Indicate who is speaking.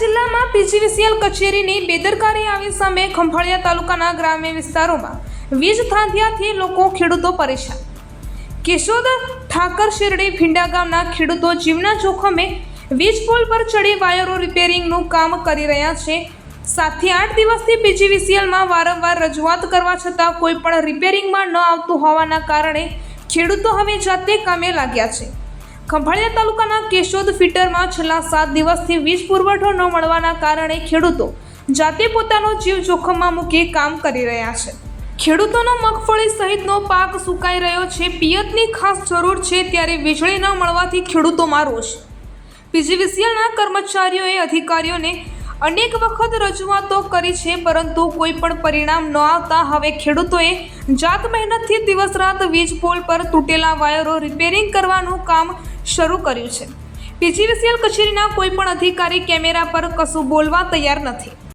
Speaker 1: જિલ્લામાં પીજીવીસીએલ કચેરીની બેદરકારી આવી સામે ખંભાળિયા તાલુકાના ગ્રામ્ય વિસ્તારોમાં વીજ થાંભલાથી લોકો ખેડૂતો પરેશાન। કેશોદ ઠાકર શેરડી ભીંડા ગામના ખેડૂતો જીવના જોખમે વીજ પોલ પર ચડી વાયરો રિપેરિંગનું કામ કરી રહ્યા છે। 7 થી 8 દિવસથી પીજીવીસીએલમાં વારંવાર રજૂઆત કરવા છતાં કોઈ પણ રિપેરિંગમાં ન આવતું હોવાના કારણે ખેડૂતો હવે જાતે કામે લાગ્યા છે। ખંભાળિયા તાલુકાના કેશોદ ફીટરમાં છેલ્લા 7 દિવસથી વીજ પુરવઠો ન મળવાના કારણે ખેડૂતો જાતે પોતાનો જીવ જોખમમાં મૂકી કામ કરી રહ્યા છે। ખેડૂતોનો મગફળી સહિતનો પાક સુકાઈ રહ્યો છે। પિયતની ખાસ જરૂર છે ત્યારે વીજળી ન મળવાથી ખેડૂતોમાં રોષ। પીજીવીસીએલના કર્મચારીઓએ અધિકારીઓને અનેક વખત રજૂઆતો કરી છે પરંતુ કોઈ પણ પરિણામ ન આવતા હવે ખેડૂતોએ જાત મહેનતથી દિવસ રાત વીજ પોલ પર તૂટેલા વાયરો રિપેરિંગ કરવાનું કામ શરૂ કર્યું છે। પીજીવીસીએલ કચેરીના કોઈ પણ અધિકારી કેમેરા પર કશું બોલવા તૈયાર નથી।